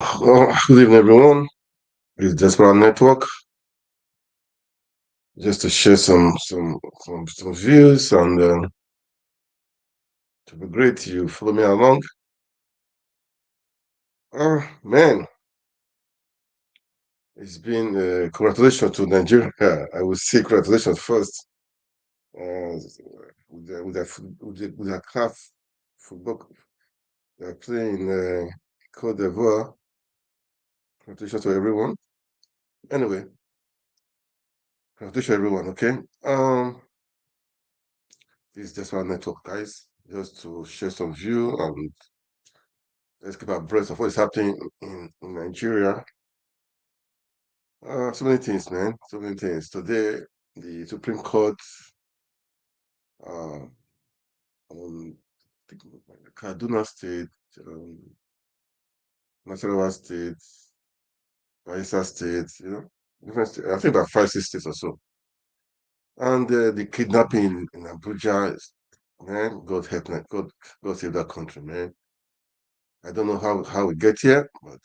Good evening, everyone. It's Desperate Network. Just to share some views, and to be great, you follow me along. Man, it's been congratulations to Nigeria. I will say congratulations first. With the CAF football, they're playing Cote d'Ivoire. Congratulations to everyone. Anyway, congratulations everyone. Okay. It's Desperate Network, guys. Just to share some view, and let's keep abreast of what is happening in Nigeria. So many things, man. So many things. Today, the Supreme Court uh, on Kaduna State, Nasarawa State, Bayelsa State, different states. I think about 5, 6 states or so. And the kidnapping in Abuja, man, God help, God save that country, man. I don't know how we get here, but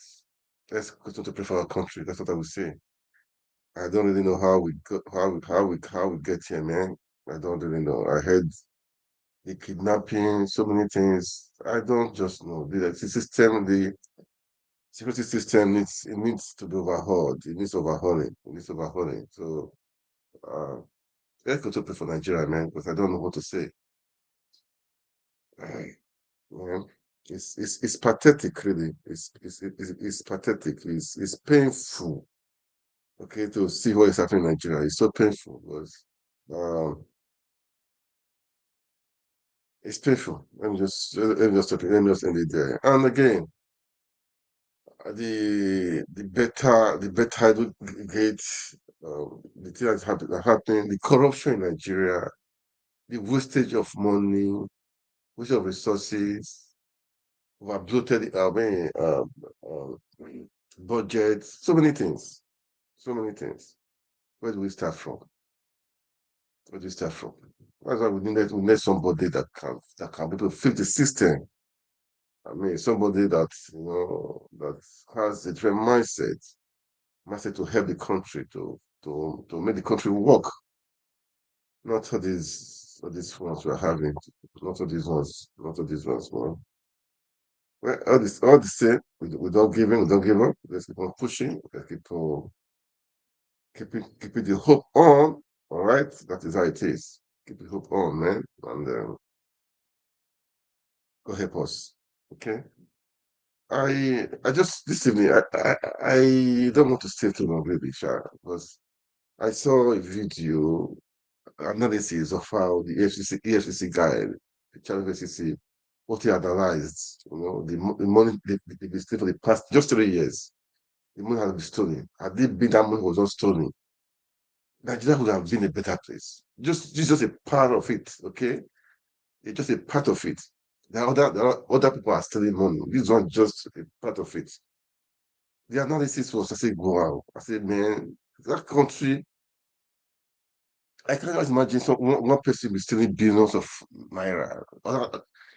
let's continue to pray for our country. That's what I would say. I don't really know how we got how we get here, man. I don't really know. I heard the kidnapping, so many things. I don't just know. The security system needs to be overhauled. It needs overhauling. It needs overhauling. So uh, let's go to pray for Nigeria, man, because I don't know what to say. Man, it's pathetic, really. It's pathetic. It's painful. Okay, to see what is happening in Nigeria. It's so painful because um it's painful. Let me just end it there. And again, the better gate, the thing that's happening, the corruption in Nigeria, the wastage of money, waste of resources, over bloated, um, budget, so many things, so many things. Where do we start from? Where do we start from? That's why we need somebody that can be able to fix the system. I mean, somebody that has a different mindset to help the country to make the country work. Not all these ones we're having. Not all these ones. Not all these ones, man. Well, all the same. We don't give in. We don't give up. Let's keep on pushing. Let's keep on keeping the hope on. All right, that is how it is. Keep the hope on, man, and go help us. Okay. I just this evening I don't want to stay too long, really, Sha, because I saw a video analysis of how the EFCC guy, the child of EFCC, what he analyzed, the money they been stealing for the past just 3 years. The money has been stolen. Had it been that money was not stolen, Nigeria would have been a better place. Just a part of it, okay? It's just a part of it. There are other people are stealing money. This one just a part of it. The analysis was, I said, wow. I said, man, that country, I can't just imagine one person be stealing billions of naira.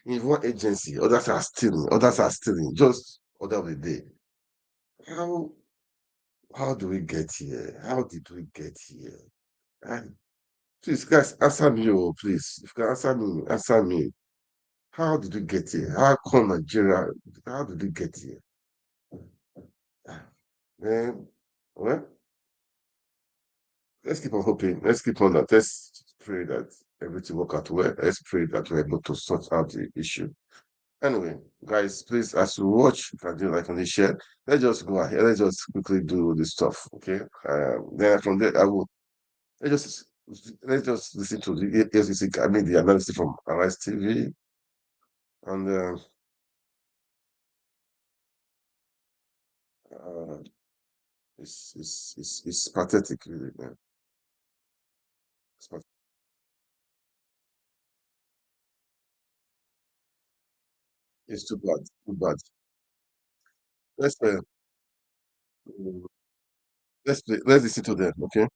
In one agency, others are stealing, just other of the day. How how do we get here? How did we get here? And please, guys, answer me, oh, please. If you can answer me, answer me. How did we get here? How come Nigeria? How did we get here? Man, well, let's keep on hoping. Let's keep on that. Let's pray that everything work out well. Let's pray that we're able to sort out the issue. Anyway, guys, please, as you watch, you can do like on the share. Let's just go ahead. Let's just quickly do this stuff, okay? Then from there, let's just let's just listen to the ACC. I mean, the analysis from Arise TV, and uh, it's pathetic, really, man. It's, it's too bad, too bad. Let's mm, let's listen to them, okay?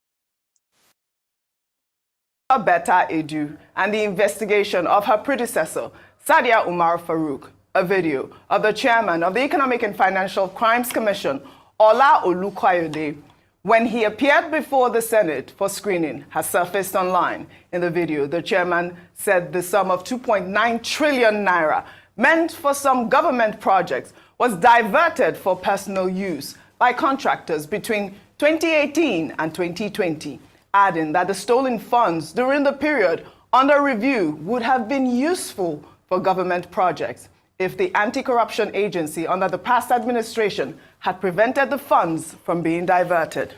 Better Edu and the investigation of her predecessor, Sadia Umar Farouk. a video of the chairman of the Economic and Financial Crimes Commission, Ola Olukoyede, when he appeared before the Senate for screening, has surfaced online. In the video, the chairman said the sum of 2.9 trillion naira meant for some government projects was diverted for personal use by contractors between 2018 and 2020, adding that the stolen funds during the period under review would have been useful for government projects if the anti-corruption agency under the past administration had prevented the funds from being diverted.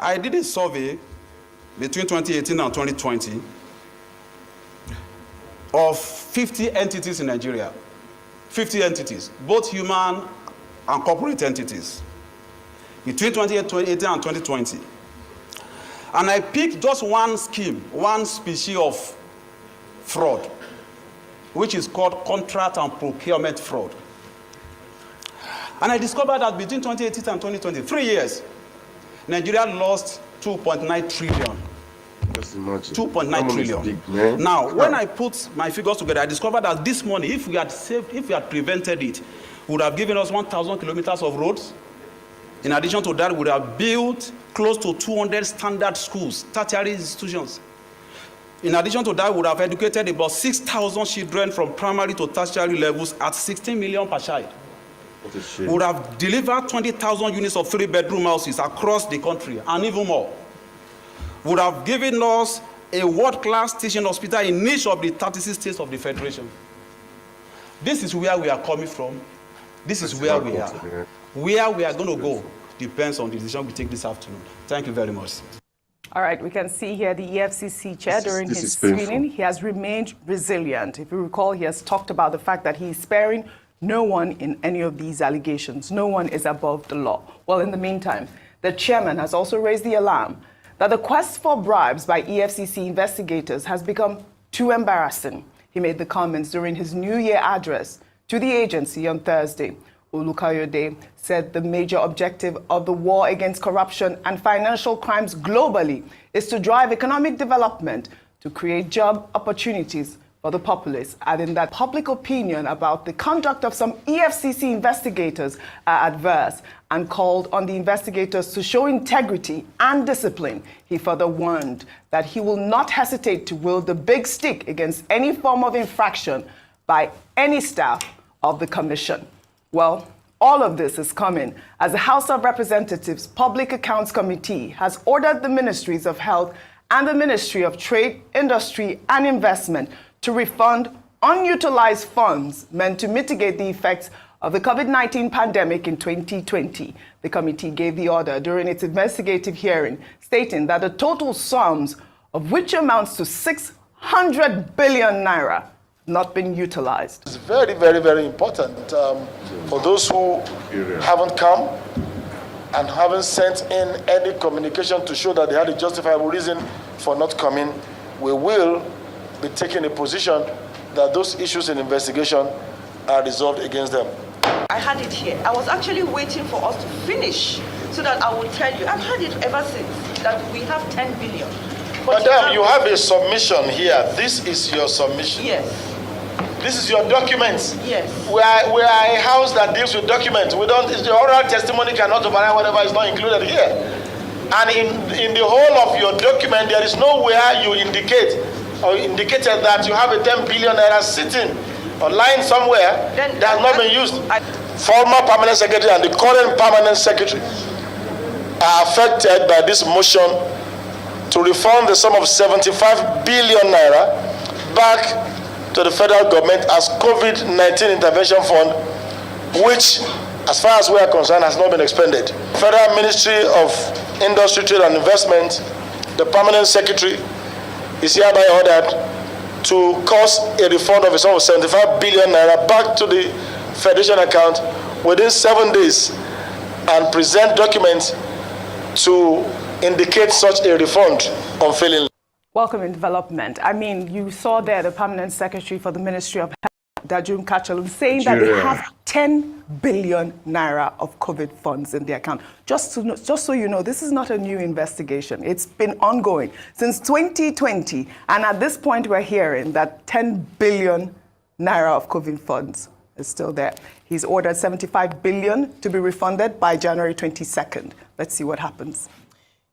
I did a survey between 2018 and 2020 of 50 entities in Nigeria, 50 entities, both human and corporate entities, between 2018 and 2020. And I picked just one scheme, one species of fraud, which is called contract and procurement fraud. And I discovered that between 2018 and 2020, 3 years, Nigeria lost 2.9 trillion. Just imagine. 2.9 trillion. Big, now, when I put my figures together, I discovered that this money, if we had saved, if we had prevented it, would have given us 1,000 kilometers of roads. In addition to that, we would have built close to 200 standard schools, tertiary institutions. In addition to that, we would have educated about 6,000 children from primary to tertiary levels at 16 million per child. We would have delivered 20,000 units of 3-bedroom houses across the country, and even more. We would have given us a world-class teaching hospital in each of the 36 states of the Federation. This is where we are coming from. This is where we are. Where we are going to go depends on the decision we take this afternoon. Thank you very much. All right, we can see here the EFCC chair during his screening. He has remained resilient. If you recall, he has talked about the fact that he is sparing no one in any of these allegations. No one is above the law. Well, in the meantime, the chairman has also raised the alarm that the quest for bribes by EFCC investigators has become too embarrassing. He made the comments during his New Year address to the agency on Thursday. Olukoyede said the major objective of the war against corruption and financial crimes globally is to drive economic development, to create job opportunities for the populace, adding that public opinion about the conduct of some EFCC investigators are adverse, and called on the investigators to show integrity and discipline. He further warned that he will not hesitate to wield the big stick against any form of infraction by any staff of the commission. Well, all of this is coming as the House of Representatives Public Accounts Committee has ordered the Ministries of Health and the Ministry of Trade, Industry and Investment to refund unutilized funds meant to mitigate the effects of the COVID-19 pandemic in 2020. The committee gave the order during its investigative hearing, stating that the total sums, of which amounts to 600 billion naira, not been utilized. It's very, very, very important for those who haven't come and haven't sent in any communication to show that they had a justifiable reason for not coming. We will be taking a position that those issues in investigation are resolved against them. I had it here. I was actually waiting for us to finish so that I would tell you. I've had it ever since that we have 10 billion. But Madam, you have a submission here. This is your submission. Yes. This is your documents. Yes. We are a house that deals with documents. We don't. The oral testimony cannot override whatever is not included here. And in the whole of your document, there is nowhere you indicate or indicated that you have a 10 billion naira sitting or lying somewhere that has not been used. Former permanent secretary and the current permanent secretary are affected by this motion to refund the sum of 75 billion naira back to the federal government as COVID-19 intervention fund, which, as far as we are concerned, has not been expended. Federal Ministry of Industry, Trade and Investment, the permanent secretary, is hereby ordered to cause a refund of a sum of 75 billion naira back to the Federation account within 7 days and present documents to indicate such a refund unfailingly. Welcome in development. I mean, you saw there the permanent secretary for the Ministry of Health, Dajum Kachalum, saying that they have 10 billion naira of COVID funds in their account. Just so you know, this is not a new investigation. It's been ongoing since 2020. And at this point, we're hearing that 10 billion naira of COVID funds is still there. He's ordered 75 billion to be refunded by January 22nd. Let's see what happens.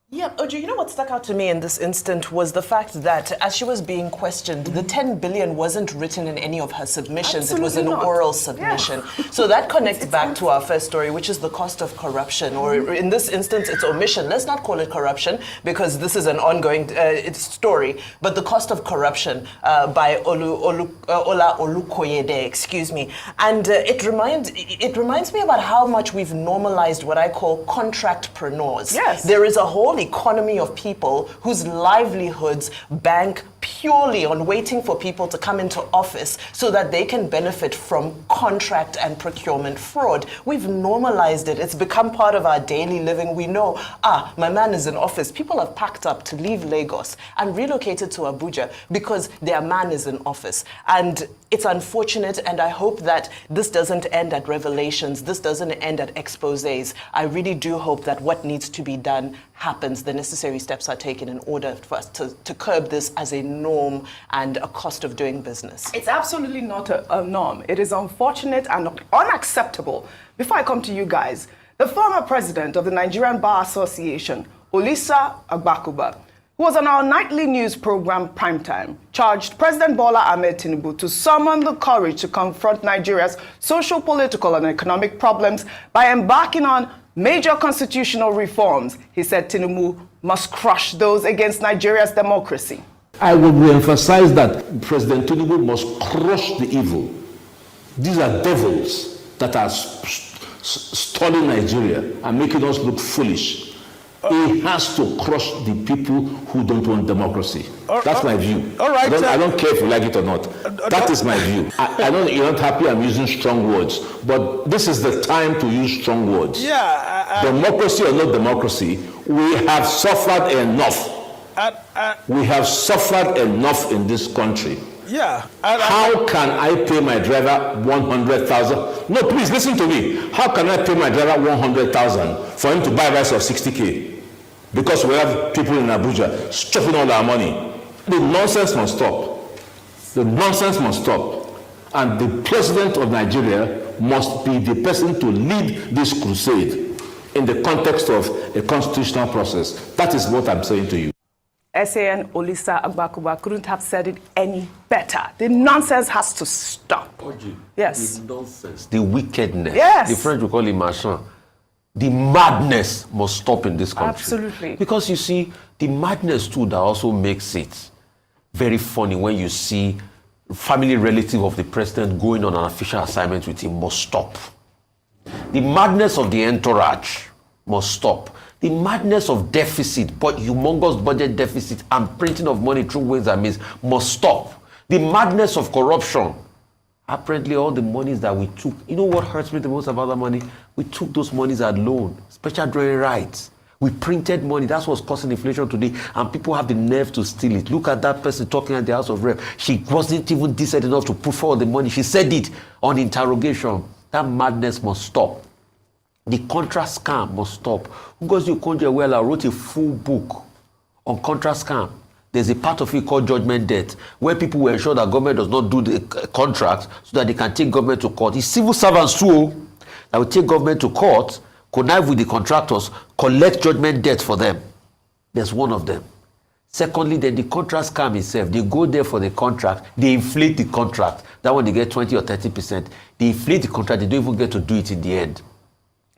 Yeah, Oju, you know what stuck out to me in this instant was the fact that as she was being questioned, the 10 billion wasn't written in any of her submissions. Absolutely it was an not. oral submission. Yeah. So that connects back to our first story, which is the cost of corruption, or in this instance, it's omission. Let's not call it corruption because this is an ongoing story, but the cost of corruption by Ola Olukoyede, excuse me. And it reminds me about how much we've normalized what I call contractpreneurs. Yes. There is a whole economy of people whose livelihoods bank purely on waiting for people to come into office so that they can benefit from contract and procurement fraud. We've normalized it. It's become part of our daily living. We know, my man is in office. People have packed up to leave Lagos and relocated to Abuja because their man is in office. And it's unfortunate, and I hope that this doesn't end at revelations. This doesn't end at exposés. I really do hope that what needs to be done happens. The necessary steps are taken in order for us to curb this as a norm and a cost of doing business. It's absolutely not a norm. It is unfortunate and unacceptable. Before I come to you guys, the former president of the Nigerian Bar Association, Olisa Agbakuba, who was on our nightly news program Primetime, charged President Bola Ahmed Tinubu to summon the courage to confront Nigeria's social, political, and economic problems by embarking on major constitutional reforms. He said Tinubu must crush those against Nigeria's democracy. I would re-emphasize that President Tinubu must crush the evil. These are devils that are stalling Nigeria and making us look foolish. He has to crush the people who don't want democracy. That's my view. All right. I don't care if you like it or not. That is my view. I know you're not happy I'm using strong words, but this is the time to use strong words. Yeah. Democracy or not democracy, we have suffered enough. We have suffered enough in this country. Yeah. How can I pay my driver 100,000? No, please listen to me. How can I pay my driver 100,000 for him to buy rice of 60K? Because we have people in Abuja stuffing all our money. The nonsense must stop. The nonsense must stop. And the president of Nigeria must be the person to lead this crusade in the context of a constitutional process. That is what I'm saying to you. SAN Olisa Agbakuba couldn't have said it any better. The nonsense has to stop. Yes. The nonsense, the wickedness. Yes. The French will call it machin. The madness must stop in this country. Absolutely. Because you see, the madness too that also makes it very funny when you see family relative of the president going on an official assignment with him must stop. The madness of the entourage must stop. The madness of deficit, but humongous budget deficit and printing of money through ways and means must stop. The madness of corruption. Apparently all the monies that we took, you know what hurts me the most about that money? We took those monies at loan, special drawing rights. We printed money, that's what's causing inflation today, and people have the nerve to steal it. Look at that person talking at the House of Rep. She wasn't even decent enough to put forward the money. She said it on interrogation. That madness must stop. The contra scam must stop. Ngozi Okonjo-Iweala wrote a full book on contra scam. There's a part of it called judgment debt, where people will ensure that government does not do the contract so that they can take government to court. It's civil servants too that will take government to court, connive with the contractors, collect judgment debt for them. There's one of them. Secondly, then the contract scam itself. They go there for the contract, they inflate the contract. That one they get 20 or 30%. They inflate the contract, they don't even get to do it in the end.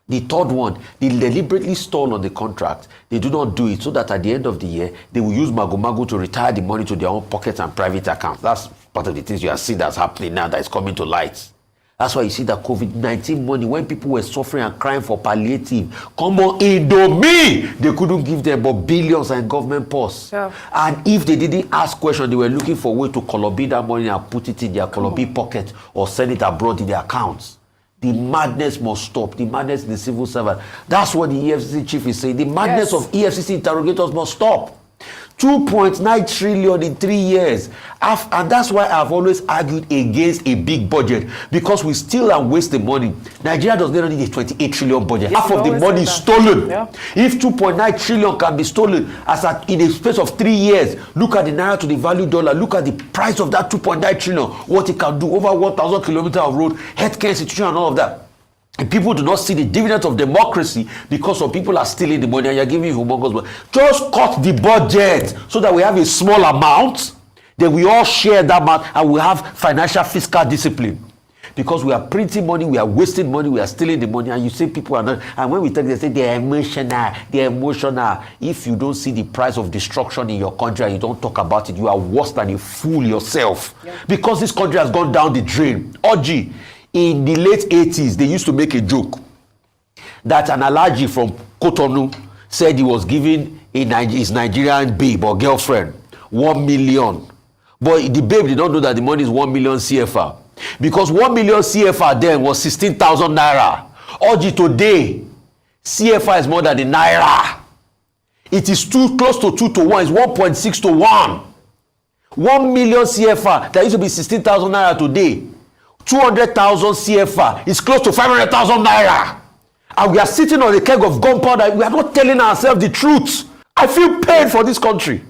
The third one, they deliberately stall on the contract. They do not do it so that at the end of the year, they will use mago to retire the money to their own pockets and private accounts. That's part of the things you are seeing that's happening now that is coming to light. That's why you see that COVID-19 money, when people were suffering and crying for palliative, come on, Indomie, they couldn't give them but billions in government purse. Yeah. And if they didn't ask questions, they were looking for a way to colobi that money and put it in their colobi pocket or send it abroad in their accounts. The madness must stop. The madness in the civil servant. That's what the EFCC chief is saying. The madness of EFCC interrogators must stop. 2.9 trillion in 3 years. And that's why I've always argued against a big budget, because we still are wasting money. Nigeria does not need a 28 trillion budget. Yes, half of the money is stolen. Yeah. If 2.9 trillion can be stolen in a space of 3 years, look at the naira to the value dollar, look at the price of that 2.9 trillion, what it can do, over 1,000 kilometers of road, healthcare institution and all of that. And people do not see the dividends of democracy because some people are stealing the money and you're giving humongous money. Just cut the budget so that we have a small amount, then we all share that amount and we have financial fiscal discipline. Because we are printing money, we are wasting money, we are stealing the money, and you say people are not. And when we talk, they say they're emotional, they're emotional. If you don't see the price of destruction in your country and you don't talk about it, you are worse than a fool yourself. Yeah. Because this country has gone down the drain. Oji, in the late 80s, they used to make a joke that an Alhaji from Cotonou said he was giving his Nigerian babe or girlfriend 1 million. But the babe did not know that the money is 1 million CFR. Because 1 million CFR then was 16,000 naira. Oji, today, CFR is more than the naira. It is close to 2 to 1. It's 1.6 to 1. 1 million CFR that used to be 16,000 naira today. 200,000 CFR is close to 500,000 naira. And we are sitting on a keg of gunpowder. We are not telling ourselves the truth. I feel pain for this country.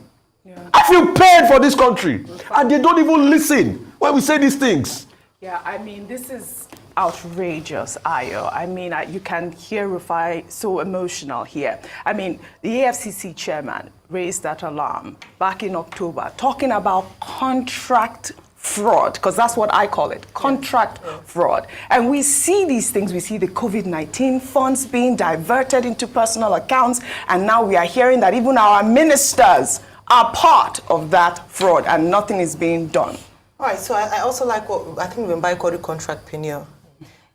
Yeah. I feel pain for this country. And they don't even listen when we say these things. Yeah, I mean, this is outrageous, Ayo. I mean, you can hear Rufai so emotional here. I mean, the EFCC chairman raised that alarm back in October, talking about contract fraud, because that's what I call it, contract fraud. And we see these things. We see the COVID-19 funds being diverted into personal accounts, and now we are hearing that even our ministers are part of that fraud, and nothing is being done. All right, so I also like what I think Wembai called the contract penure.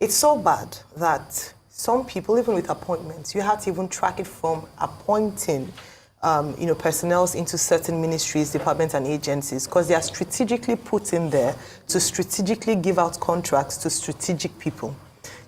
It's so bad that some people, even with appointments, you have to even track it from appointing personnel into certain ministries, departments, and agencies, because they are strategically put in there to strategically give out contracts to strategic people,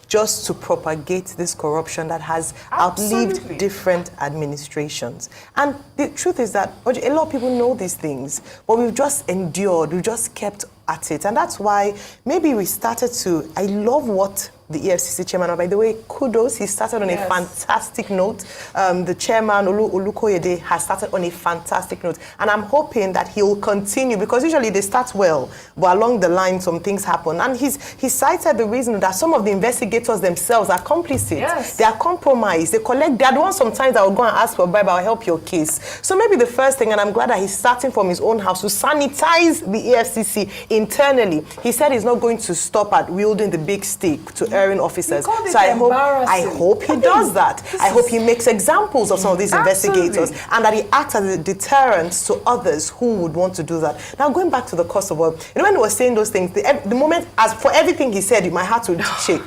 just to propagate this corruption that has outlived different administrations. And the truth is that a lot of people know these things, but we've just endured, we've just kept at it. And that's why maybe we started to, I love what the EFCC chairman, and by the way, kudos, he started on a fantastic note. The chairman, Olukoyede, has started on a fantastic note. And I'm hoping that he will continue, because usually they start well, but along the line, some things happen. And he cited the reason that some of the investigators themselves are complicit. Yes. They are compromised. They collect, they're the ones sometimes that will go and ask for a bribe, I'll help your case. So maybe the first thing, and I'm glad that he's starting from his own house to sanitize the EFCC internally. He said he's not going to stop at wielding the big stick to erring officers. So I hope he does that. I hope he makes examples of some of these investigators, and that he acts as a deterrent to others who would want to do that. Now, going back to the cost of oil, when he was saying those things, the moment, as for everything he said, my heart would shake.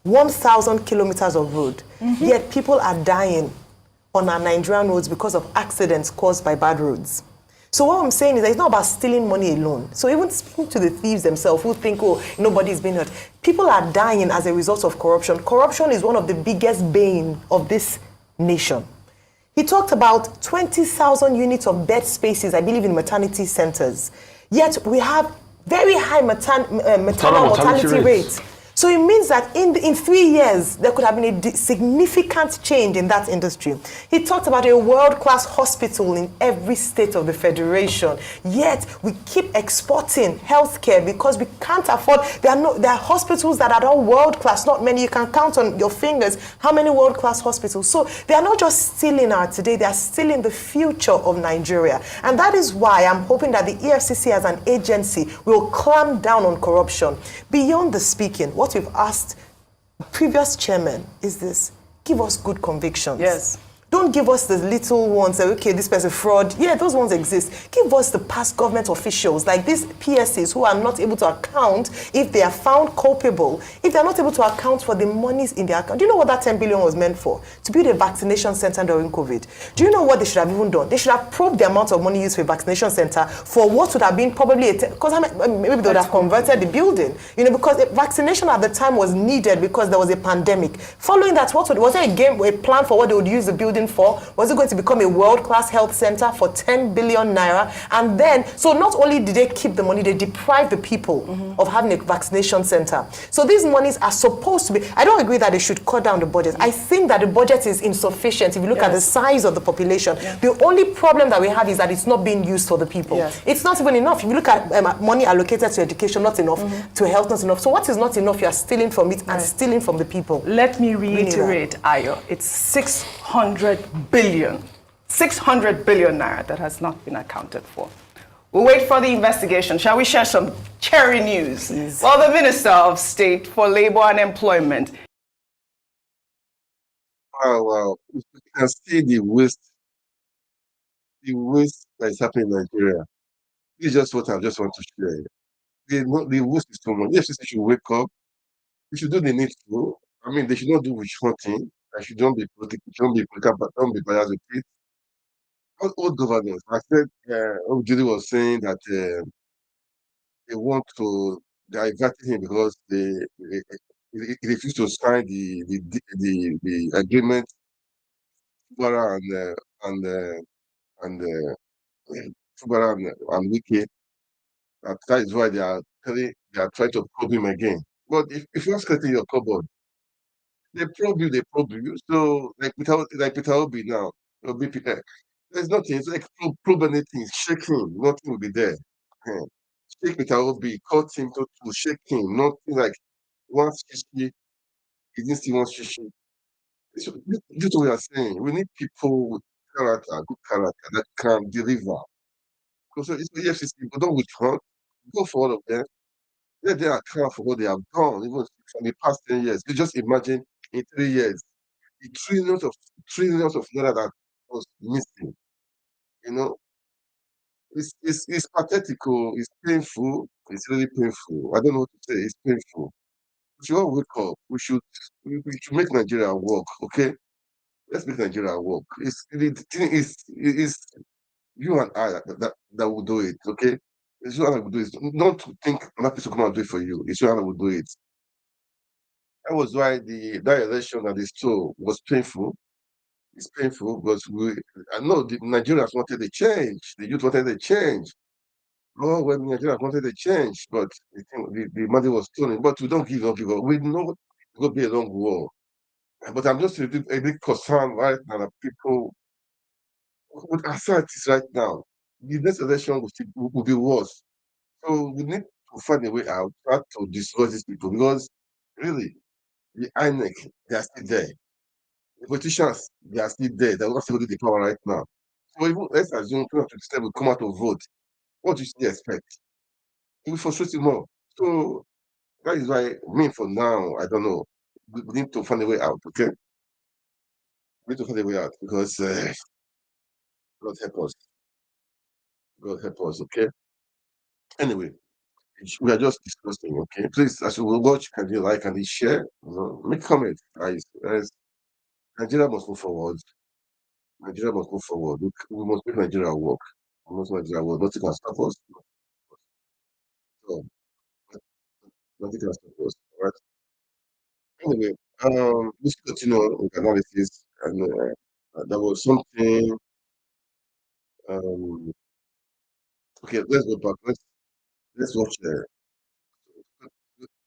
1,000 kilometers of road, yet people are dying on our Nigerian roads because of accidents caused by bad roads. So what I'm saying is that it's not about stealing money alone. So even speaking to the thieves themselves who think, oh, nobody's been hurt. People are dying as a result of corruption. Corruption is one of the biggest bane of this nation. He talked about 20,000 units of bed spaces, I believe, in maternity centers. Yet we have very high maternal mortality rates. So it means that in 3 years, there could have been a significant change in that industry. He talked about a world-class hospital in every state of the federation. Yet we keep exporting healthcare because we can't afford. There are hospitals that are not world-class. Not many. You can count on your fingers how many world-class hospitals. So they are not just stealing our today. They are stealing the future of Nigeria. And that is why I'm hoping that the EFCC as an agency will clamp down on corruption. Beyond the speaking, what we've asked previous chairman is this: give us good convictions. Yes. Don't give us the little ones that, okay, this person fraud. Yeah, those ones exist. Give us the past government officials, like these PSAs who are not able to account if they are found culpable, if they are not able to account for the monies in their account. Do you know what that 10 billion was meant for? To build a vaccination center during COVID. Do you know what they should have even done? They should have probed the amount of money used for a vaccination center for what would have been probably because maybe they would have converted the building. Because vaccination at the time was needed because there was a pandemic. Following that, was there a plan for what they would use the building for? Was it going to become a world-class health center for 10 billion naira? And then, so not only did they keep the money, they deprived the people of having a vaccination center. So these monies are supposed to be, I don't agree that they should cut down the budget. I think that the budget is insufficient if you look at the size of the population. The only problem that we have is that it's not being used for the people. It's not even enough. If you look at money allocated to education, not enough, to health, not enough. So what is not enough? You are stealing from it and stealing from the people. Let me reiterate, Ayo, it's 600 billion naira that has not been accounted for. We'll wait for the investigation. Shall we share some cherry news? Well, the Minister of State for Labor and Employment. Wow. You can see the waste that is happening in Nigeria. This is just what I just want to share. The waste is too much. The EFCC should wake up. They should do the needful. I mean, they should not do witch hunting. They should don't be political, don't be biased with it. All governance. I said, Judy was saying that they want to divert him because he refused to sign the agreement. Fubara and Wiki. That is why they are trying to probe him again. But if you're sitting in your cupboard, they probe you. So like Peter Obi now, there's nothing. It's like probe anything, shake him, nothing will be there. Shake Peter Obi, cut him to shake him, nothing like one shishi. He didn't see one shishi. So this is what we are saying. We need people with character, good character that can deliver. So it's the EFCC, but don't withdraw. Go for all of them. Let them account for what they have done, even from the past 10 years. You just imagine in 3 years, the trillions of naira that was missing. You know, it's pathetic. It's painful. It's really painful. I don't know what to say. It's painful. We should all wake up. We should make Nigeria work. Okay, let's make Nigeria work. The thing is you and I that will do it. Okay, it's you and I will do it. Not to think another person come and do it for you. It's you and I will do it. That was why that election that they saw was painful. It's painful because I know the Nigerians wanted a change. The youth wanted a change. Oh, well, Nigerians wanted a change, but the money was stolen. But we don't give up. We know it's going to be a long war. But I'm just a bit concerned right now that people with authorities right now, the next election will be worse. So we need to find a way out, try to destroy these people because really, the INEC, they are still there. The politicians, they are still there. They're not still holding the power right now. So even let's assume 2027 will come out to vote. What do you still expect? It will frustrate you more. So that is why, for now, I don't know. We need to find a way out, okay? We need to find a way out because God help us. God help us, okay? Anyway, we are just discussing, okay? Please, as you will watch, can you like and share? Make comments, guys. Nigeria must move forward. Nigeria must move forward. We must make Nigeria work. We must make Nigeria work. Nothing can stop us. So, nothing can stop us. All right. Anyway, let's continue with analysis. And there was something. Okay, let's go back. Let's watch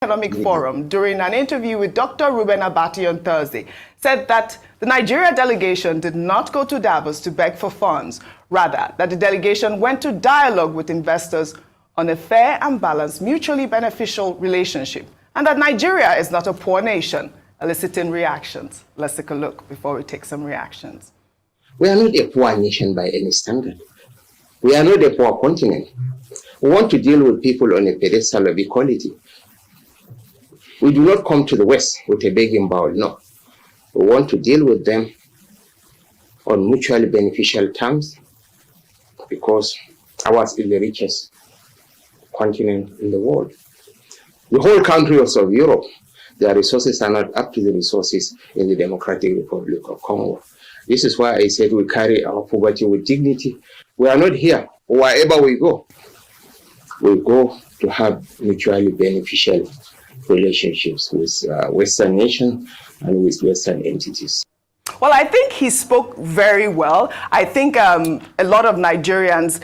Economic Forum, during an interview with Dr. Ruben Abati on Thursday, said that the Nigeria delegation did not go to Davos to beg for funds. Rather, that the delegation went to dialogue with investors on a fair and balanced, mutually beneficial relationship, and that Nigeria is not a poor nation, eliciting reactions. Let's take a look before we take some reactions. We are not a poor nation by any standard. We are not a poor continent. We want to deal with people on a pedestal of equality. We do not come to the West with a begging bowl, no. We want to deal with them on mutually beneficial terms because ours is the richest continent in the world. The whole countries of Europe, their resources are not up to the resources in the Democratic Republic of Congo. This is why I said we carry our poverty with dignity. We are not here. Wherever we go to have mutually beneficial relationships with Western nations and with Western entities. Well, I think he spoke very well. I think a lot of Nigerians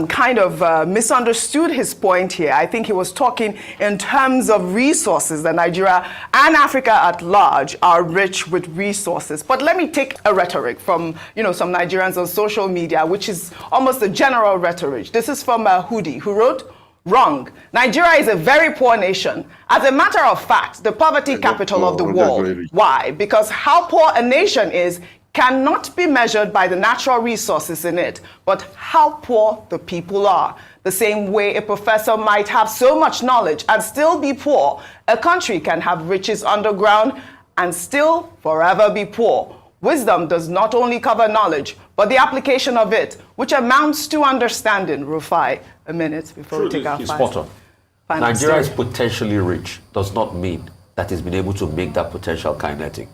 kind of misunderstood his point here. I think he was talking in terms of resources, that Nigeria and Africa at large are rich with resources. But let me take a rhetoric from, some Nigerians on social media, which is almost a general rhetoric. This is from Hudi, who wrote, "Wrong. Nigeria is a very poor nation. As a matter of fact, the poverty capital of the world. Why? Because how poor a nation is cannot be measured by the natural resources in it, but how poor the people are. The same way a professor might have so much knowledge and still be poor, a country can have riches underground and still forever be poor. Wisdom does not only cover knowledge, but the application of it, which amounts to understanding." Rufai, a minute before we take our final Nigeria is potentially rich does not mean that it's been able to make that potential kinetic.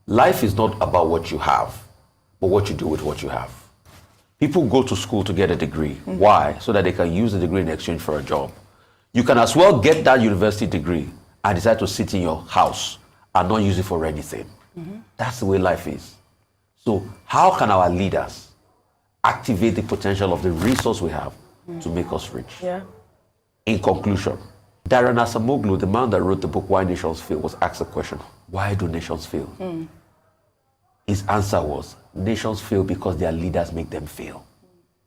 Life is not about what you have, but what you do with what you have. People go to school to get a degree. Why? So that they can use the degree in exchange for a job. You can as well get that university degree and decide to sit in your house and not use it for anything. That's the way life is. So how can our leaders activate the potential of the resource we have to make us rich? Yeah. In conclusion, Darren Asamoglu, the man that wrote the book Why Nations Fail, was asked a question: why do nations fail? His answer was, nations fail because their leaders make them fail.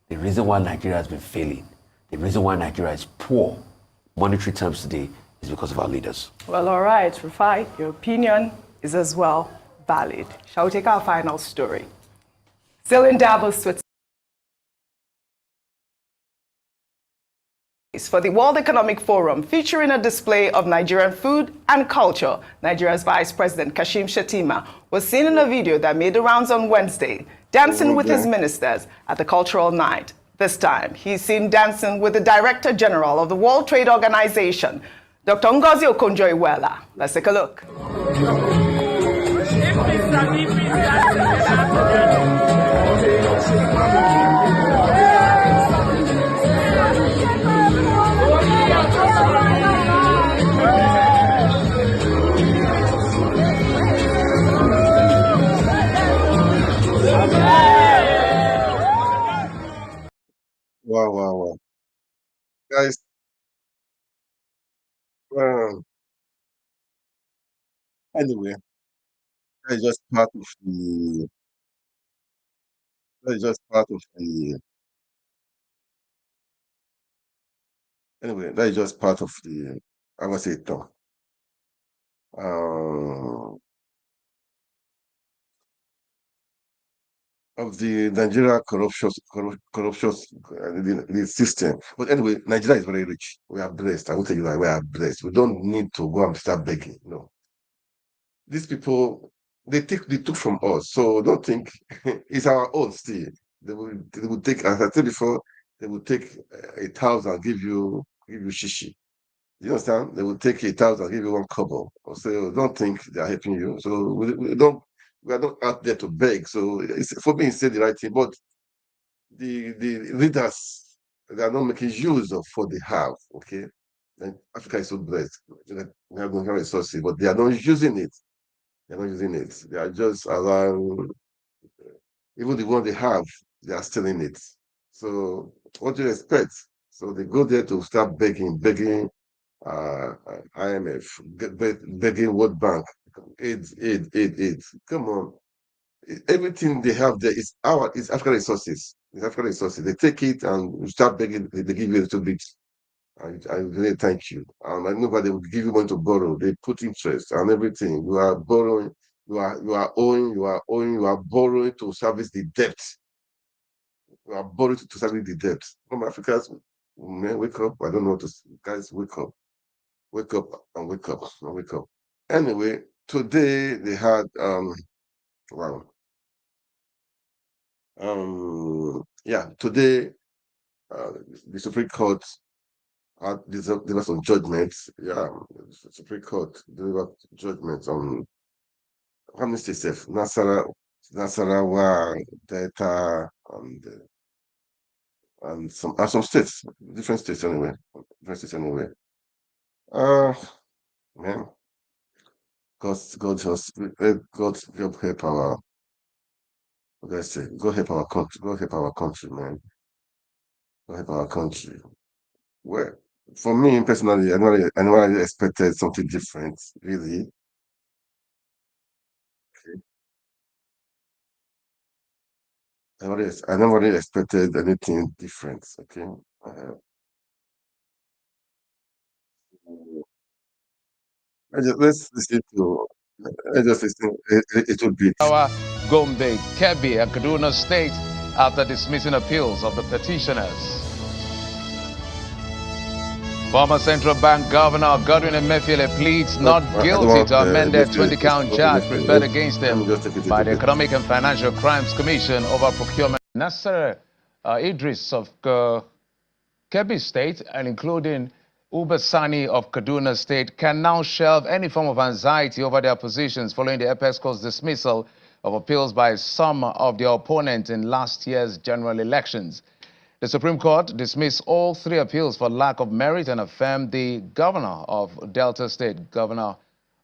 The reason why Nigeria has been failing, the reason why Nigeria is poor, monetary terms today, is because of our leaders. Well, all right, Rufai, your opinion is as well valid. Shall we take our final story? Still in Davos, Switzerland. For the World Economic Forum, featuring a display of Nigerian food and culture, Nigeria's Vice President Kashim Shettima was seen in a video that made the rounds on Wednesday, dancing with his ministers at the cultural night. This time, he's seen dancing with the Director General of the World Trade Organization, Dr. Ngozi Okonjo-Iweala. Let's take a look. Wow. Guys, anyway, that is just part of the, that is just part of the, anyway, that is just part of the, I must say, talk. Of the Nigeria corruption, the system. But anyway, Nigeria is very rich. We are blessed. I will tell you that we are blessed. We don't need to go and start begging. No. These people, they took from us. So don't think it's our own still. They will take, as I said before, they will take 1,000, give you shishi. You understand? They will take 1,000, give you 1 kobo. So don't think they are helping you. So we are not out there to beg. So for me, it's the right thing. But the leaders, they are not making use of what they have. Okay, and Africa is so blessed. We have resources, but they are not using it. They are not using it. They are just allowing, even the one they have, they are stealing it. So what do you expect? So they go there to start begging IMF, begging World Bank, aid. Come on. Everything they have there is African resources. It's African resources. They take it and start begging, they give you a little bit. I really thank you. And nobody will give you money to borrow. They put interest and everything. You are borrowing, you are borrowing to service the debt. You are borrowing to service the debt. From Africans, man, wake up. I don't know what to say. Guys, wake up. Wake up and wake up and wake up. Anyway, today they had wow. Today the Supreme Court delivered some judgments. Yeah, the Supreme Court delivered judgments on how many states? Nasarawa, Delta, and some states, different states anyway. Man, God help our let's say, go help our country. Go help our country, man. Go help our country. Well, for me personally, I never really expected something different, really. Okay. I never really expected anything different. Okay. Uh, let's listen to. Let's just listen. It will be. Gombe, Kebbi, and Kaduna State after dismissing appeals of the petitioners. Former Central Bank Governor Godwin Emefiele pleads not I don't guilty want to amended Emefiele, 20-count not charge Emefiele. preferred against Let him me just take it a by the bit. Economic and Financial Crimes Commission over procurement. Nasser Idris of Kebbi State and including Uba Sani of Kaduna State can now shelve any form of anxiety over their positions following the Apex Court's dismissal of appeals by some of their opponents in last year's general elections. The Supreme Court dismissed all three appeals for lack of merit and affirmed the governor of Delta State, Governor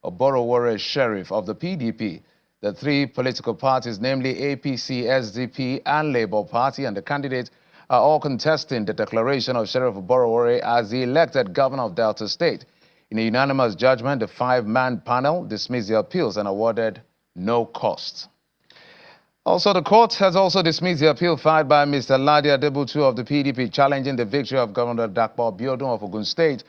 Oborowore Sheriff of the PDP. The three political parties, namely APC, SDP, and Labour Party, and the candidates are all contesting the declaration of Sheriff Oborowore as the elected governor of Delta State. In a unanimous judgment, the five-man panel dismissed the appeals and awarded no cost. Also, the court has also dismissed the appeal filed by Mr. Ladi Adebutu of the PDP challenging the victory of Governor Dakpo Biodun of Ogun State.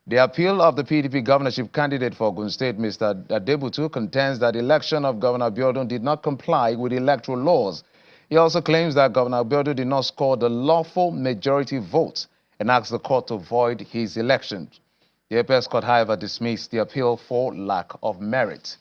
The appeal of the PDP governorship candidate for Ogun State, Mr. Adebutu, contends that the election of Governor Biodun did not comply with electoral laws. He also claims that Governor Biodun did not score the lawful majority votes and asks the court to void his election. The Apex Court, however, dismissed the appeal for lack of merit.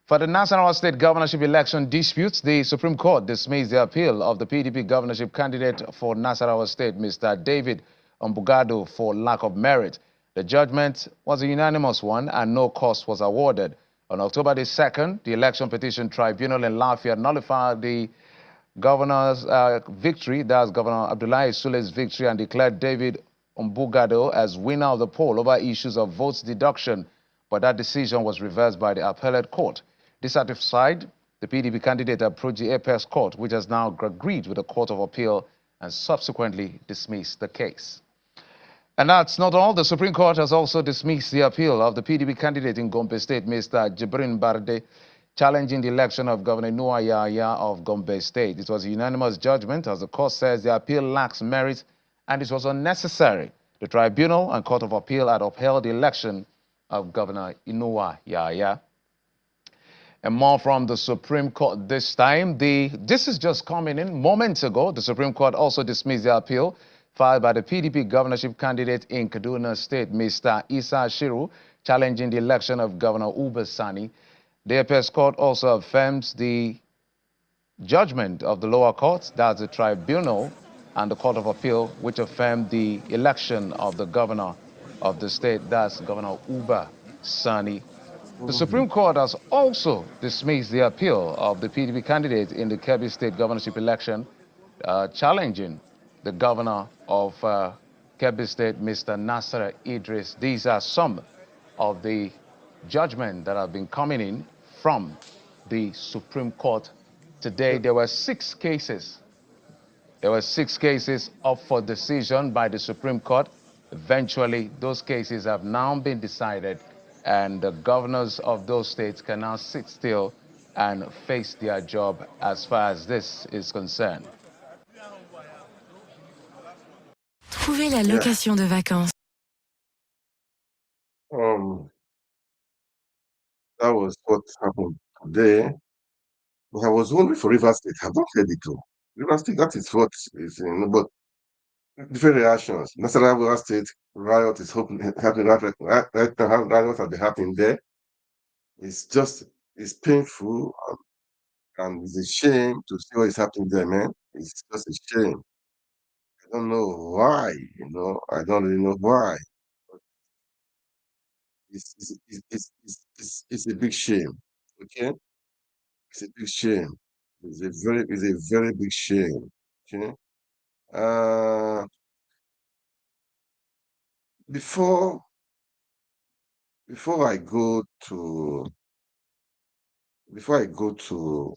For the Nasarawa State governorship election disputes, the Supreme Court dismissed the appeal of the PDP governorship candidate for Nasarawa State, Mr. David Ombugado, for lack of merit. The judgment was a unanimous one and no cost was awarded. On October the 2nd, the Election Petition Tribunal in Lafayette nullified the governor's victory, that's Governor Abdullahi Sule's victory, and declared David Ombugado as winner of the poll over issues of votes deduction, but that decision was reversed by the appellate court. Dissatisfied, the PDP candidate approached the Apex Court, which has now agreed with the Court of Appeal and subsequently dismissed the case. And that's not all. The Supreme Court has also dismissed the appeal of the PDP candidate in Gombe State, Mr. Jibrin Barde, challenging the election of Governor Noah Yahya of Gombe State. It was a unanimous judgment, as the court says the appeal lacks merit and it was unnecessary. The Tribunal and Court of Appeal had upheld the election of Governor Noah Yahya. And more from the Supreme Court this time. This is just coming in moments ago. The Supreme Court also dismissed the appeal filed by the PDP governorship candidate in Kaduna State, Mr. Isa Shiru, challenging the election of Governor Uba Sani. The Apex Court also affirms the judgment of the lower courts, that's the Tribunal and the Court of Appeal, which affirmed the election of the governor of the state, that's Governor Uba Sani. The Supreme Court has also dismissed the appeal of the PDP candidate in the Kebbi State governorship election, challenging the governor of Kebbi State, Mr. Nasser Idris. These are some of the judgments that have been coming in from the Supreme Court today. There were 6 cases. There were 6 cases up for decision by the Supreme Court. Eventually, those cases have now been decided, and the governors of those states can now sit still and face their job as far as this is concerned. Trouvez la location de vacances. That was what happened today. But I was wondering for Rivers State. I've not heard it too. Rivers State, that is what is but different reactions. Nasarawa State riot is happening right now. Riots have been happening there. It's painful and it's a shame to see what is happening there, man. It's just a shame. I don't know why, I don't really know why. It's a big shame. Okay? It's a big shame. It's a very big shame. Okay? Uh before before I go to before I go to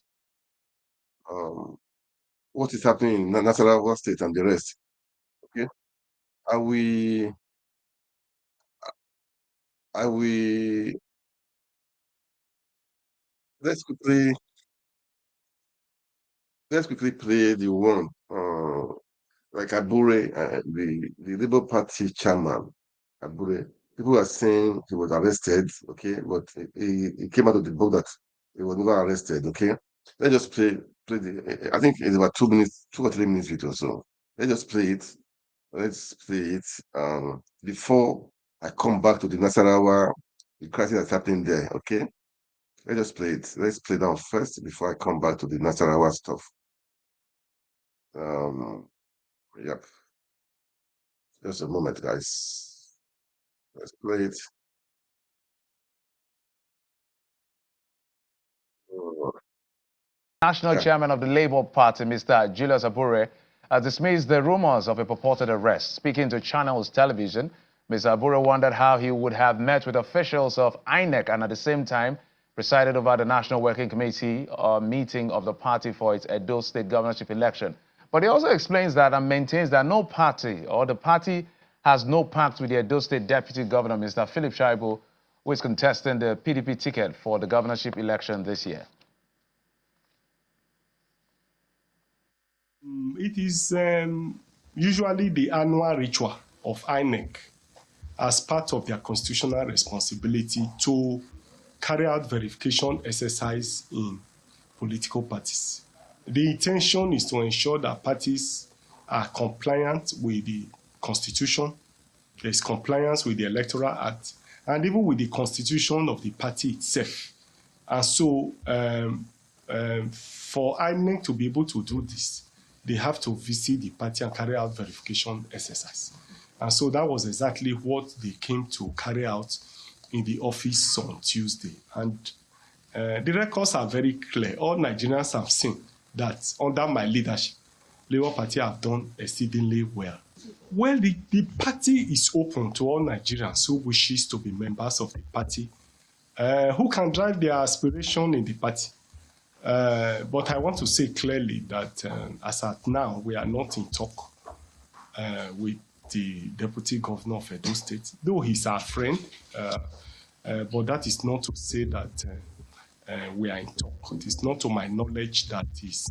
what is happening in Nasarawa State and the rest. Okay, I will let's quickly play the one like Abure, the Labour Party chairman. Abure, people are saying he was arrested, okay, but he came out of the book that he was never arrested, okay. Let's just play the. I think it's about 2 minutes, 2 or 3 minutes video. So let's just play it. Let's play it before I come back to the Nasarawa, the crisis that's happening there, okay. Let's just play it. Let's play that first before I come back to the Nasarawa stuff. Yep. Just a moment, guys. Let's play it. National chairman of the Labour Party, Mr. Julius Abure, has dismissed the rumors of a purported arrest. Speaking to Channels Television, Mr. Abure wondered how he would have met with officials of INEC and at the same time presided over the National Working Committee meeting of the party for its Edo State governorship election. But he also explains that and maintains that no party or the party has no pact with the Edo State Deputy Governor, Mr. Philip Shaibu, who is contesting the PDP ticket for the governorship election this year. It is usually the annual ritual of INEC as part of their constitutional responsibility to carry out verification exercise in political parties. The intention is to ensure that parties are compliant with the Constitution, there is compliance with the Electoral Act, and even with the constitution of the party itself. And so for INEC to be able to do this, they have to visit the party and carry out verification exercise. And so that was exactly what they came to carry out in the office on Tuesday. And the records are very clear. All Nigerians have seen that under my leadership, Labour Party have done exceedingly well. Well, the party is open to all Nigerians who wishes to be members of the party, who can drive their aspiration in the party. But I want to say clearly that as at now, we are not in talk with the Deputy Governor of Edo State, though he's our friend, but that is not to say that we are in talk. It is not to my knowledge that he's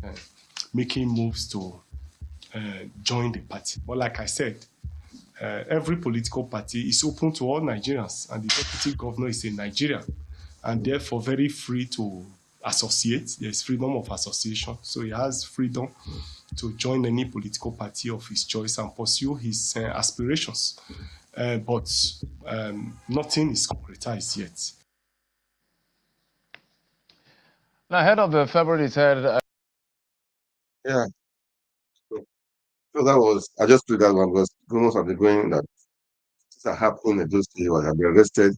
making moves to join the party. But like I said, every political party is open to all Nigerians, and the Deputy Governor is a Nigerian, and therefore very free to associate. There's freedom of association, so he has freedom to join any political party of his choice and pursue his aspirations. But nothing is concretized yet. Now, ahead of the February 3rd... Yeah. So that was, I just played that one because rumors have been going that things are happening in those people have been arrested.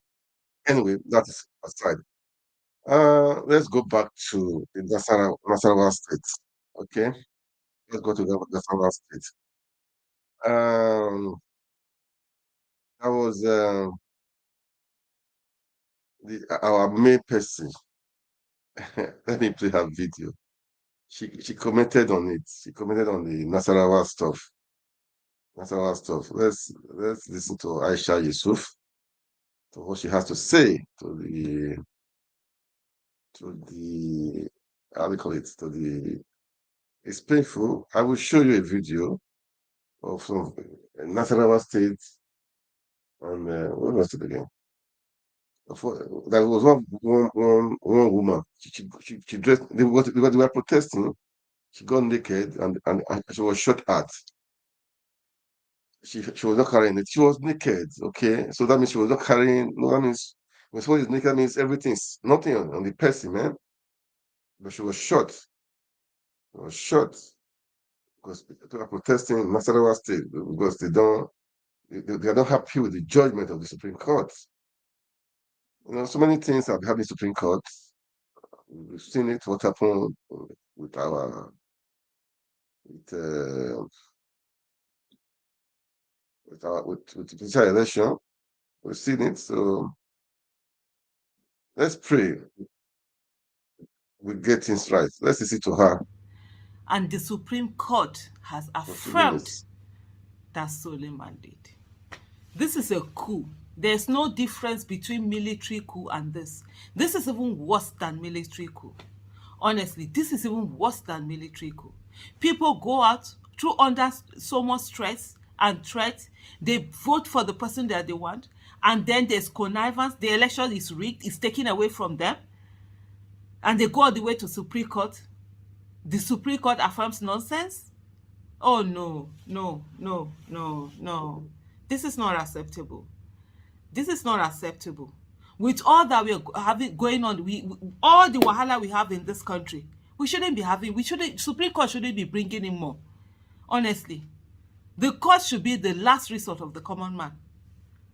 Anyway, that is aside. Let's go back to the Nasarawa State. Okay, let's go to the Nasarawa State. That was our main person. Let me play her video. She commented on it. She commented on the Nasarawa stuff. Nasarawa stuff. Let's listen to Aisha Yusuf, to what she has to say to the how do you call it, to the, it's painful. I will show you a video of some Nasarawa State, and what was it again? There was one woman. She dressed. They were protesting. She got naked and she was shot at. She was not carrying it. She was naked. Okay, so that means she was not carrying. No, that means when someone is naked, that means everything's nothing on the person, man. But she was shot. She was shot because people are protesting in Nasarawa State because they are not happy with the judgment of the Supreme Court. You know, so many things have happened in the Supreme Court. We've seen it, what happened with our with the presidential election. We've seen it, so let's pray we get things right. Let's listen to her. And the Supreme Court has affirmed that stolen mandate. This is a coup. There's no difference between military coup and this. This is even worse than military coup. Honestly, this is even worse than military coup. People go out through under so much stress and threat. They vote for the person that they want. And then there's connivance. The election is rigged. It's taken away from them. And they go all the way to Supreme Court. The Supreme Court affirms nonsense. Oh, no, no, no, no, no. This is not acceptable. This is not acceptable. With all that we're having going on, all the wahala we have in this country, we shouldn't be having, Supreme Court shouldn't be bringing in more. Honestly. The court should be the last resort of the common man.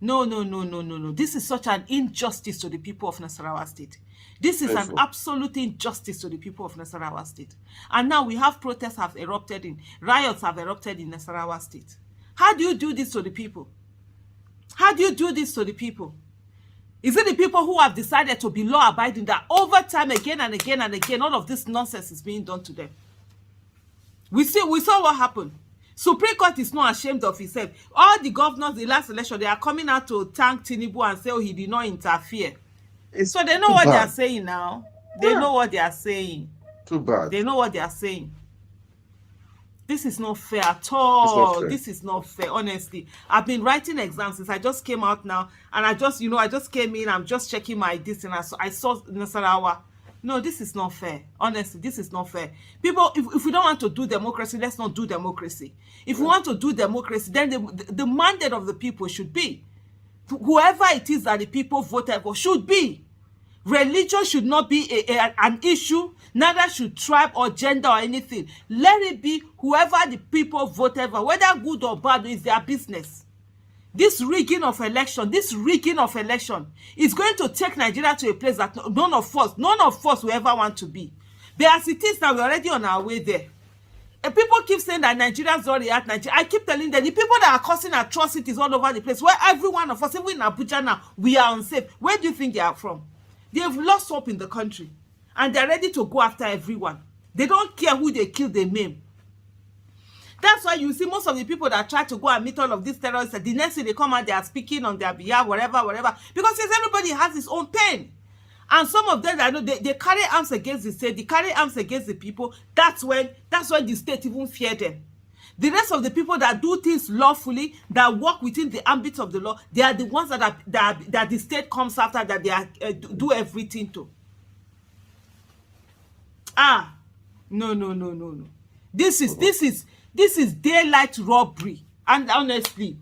No, no, no, no, no, no. This is such an injustice to the people of Nasarawa State. This is an absolute injustice to the people of Nasarawa State. And now we have protests have erupted riots have erupted in Nasarawa State. How do you do this to the people? How do you do this to the people? Is it the people who have decided to be law-abiding that over time, again and again and again, all of this nonsense is being done to them? We saw what happened. Supreme Court is not ashamed of itself. All the governors, the last election, they are coming out to thank Tinubu and say, oh, he did not interfere. So they know what they are saying now. They know what they are saying. Too bad. They know what they are saying. This is not fair at all. This is not fair, honestly. I've been writing exams since I just came out now. And I just came in. I'm just checking my distance. I saw Nasarawa. No, this is not fair. Honestly, this is not fair. People, if we don't want to do democracy, let's not do democracy. If we want to do democracy, then the mandate of the people should be, whoever it is that the people voted for should be. Religion should not be an issue, neither should tribe or gender or anything. Let it be whoever the people voted for, whether good or bad, is their business. This rigging of election is going to take Nigeria to a place that none of us will ever want to be. But as it is now, we're already on our way there. And people keep saying that Nigerians don't react. I keep telling them, the people that are causing atrocities all over the place, where every one of us, even in Abuja now, we are unsafe. Where do you think they are from? They've lost hope in the country. And they're ready to go after everyone. They don't care who they kill, they maim. That's why you see most of the people that try to go and meet all of these terrorists, the next thing they come out, they are speaking on their behalf, whatever. Because since everybody has his own pain. And some of them, I know, they carry arms against the state, they carry arms against the people. That's when the state even fear them. The rest of the people that do things lawfully, that work within the ambit of the law, they are the ones that the state comes after, that they are, do everything to. No. This is daylight robbery. And honestly,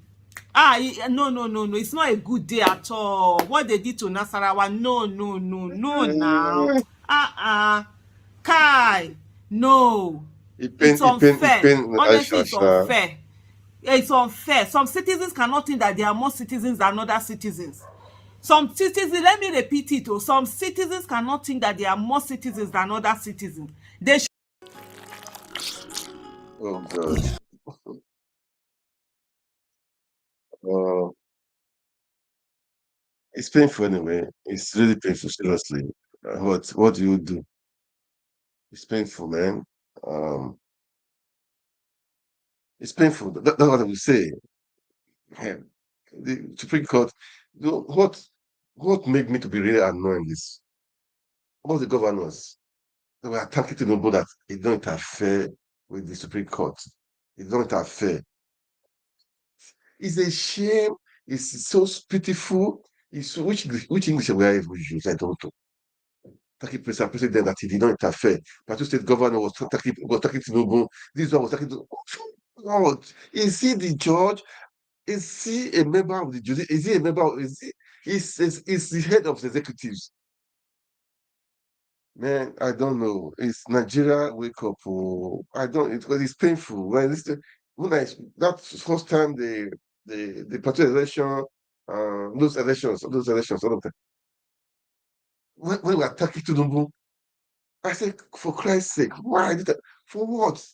no. It's not a good day at all. What they did to Nasarawa, no, now. Kai, no. It's unfair. Honestly, it's unfair. It's unfair. Some citizens cannot think that they are more citizens than other citizens. Some citizens, let me repeat it, some citizens cannot think that they are more citizens than other citizens. They should. Oh, God. It's painful anyway. It's really painful, seriously. What do you do? It's painful, man. It's painful. That's what I will say. Man, the Supreme Court, what made me to be really annoying is all the governors, they were attacking to know that it don't interfere with the Supreme Court. It don't interfere. It's a shame. It's so pitiful. It's which English we are able to use, I don't know. Taki president that he did not interfere. Plateau State governor was talking to Nobu. This one was talking to God. Is he the judge? Is he a member of the jury? Is he a member of is the head of the executives? Man, I don't know. It's Nigeria wake up. Oh, I don't because it's painful. When that's first time the party election, those elections, all of them. When we were attacking Tinubu, I said, for Christ's sake, why did that? For what?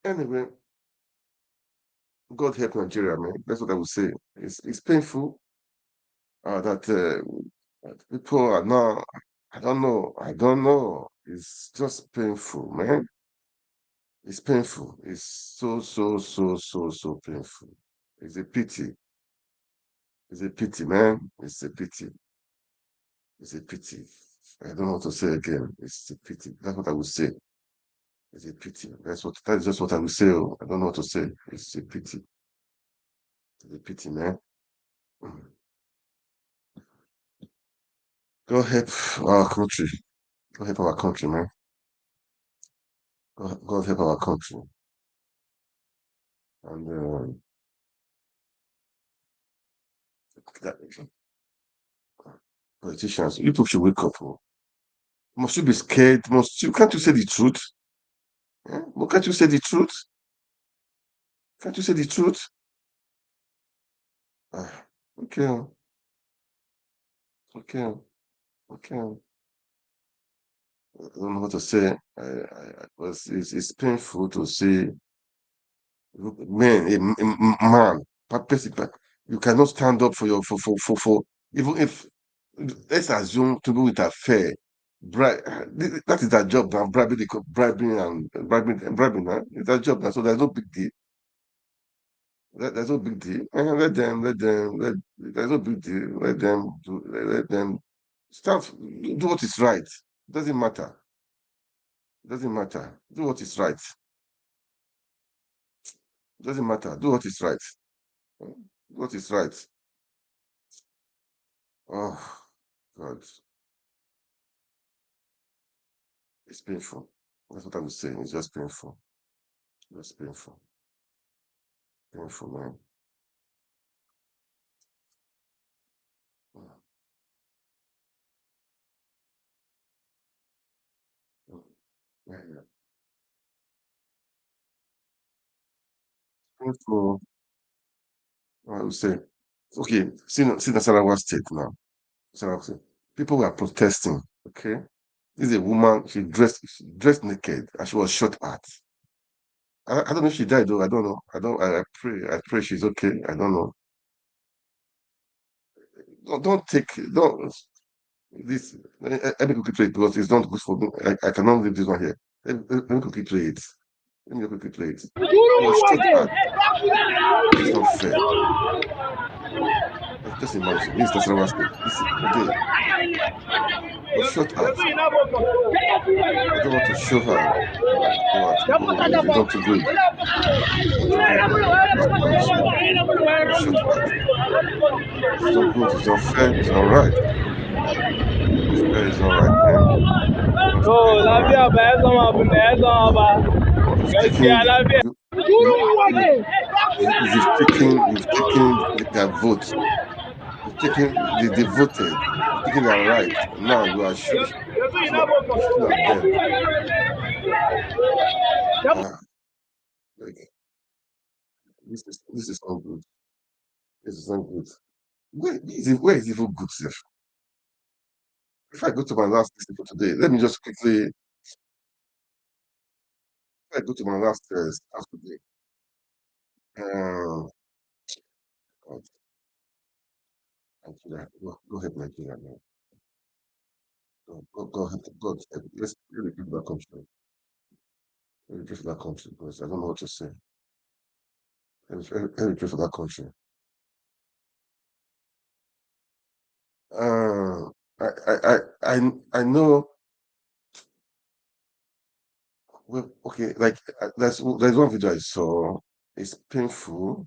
Anyway, God help Nigeria, man. That's what I would say. It's painful that people are now. I don't know. It's just painful, man. It's painful. It's so painful. It's a pity. It's a pity, man. It's a pity. It's a pity. I don't know what to say again. It's a pity. That's what I would say. It's a pity. That's just what I would say. Oh. I don't know what to say. It's a pity. It's a pity, man. Go help our country. Go help our country, man. God help our country. And that, politicians, you people should wake up. Oh. Must you be scared? Can't you say the truth? Eh? But can't you say the truth? Can't you say the truth? Ah, okay. Okay. Okay. I don't know what to say. It's painful to see man, you cannot stand up for your for even if let's assume to do with affair. That is their job now, bribing, huh? It's their job now, so there's no big deal. There's no big deal. There's no big deal. Let them start, do what is right. Doesn't matter. Doesn't matter. Do what is right. Doesn't matter. Do what is right. Do what is right. Oh, God. It's painful. That's what I was saying. It's just painful. Just painful. Painful, man. Yeah, yeah. Painful. I would say, okay, see Nasarawa State now. Nasarawa State. People were protesting, okay? This is a woman, she dressed naked and she was shot at. I don't know if she died though. I don't know. I pray she's okay. I don't know. Don't this. Let me quickly play it because it's not good for me. I cannot leave this one here. Let me quickly play it. Let me quickly play it. She was shot at. This is not fair. Just imagine. This is Nasarawa State. This is okay. Was shot at. I don't want to show her. If you don't to do it. Just imagine. Was shot at. It's not good. It's not fair. It's not right. It's not fair. It's not right, man. It's not fair. It's not right. You've taken their vote. You've taken they voted. You've taken their right. Now you are shooting at them. Like, this is not good. This is not good. Where is even good self? If I go to my last list for today, let me just quickly. If I go to my last stuff today, God, Nigeria, go ahead, Nigeria now. Go ahead, God, let's really give that country. Let me pray for that country because I don't know what to say. Let me pray for that country. I know. Well, okay, like there's one video I saw. It's painful.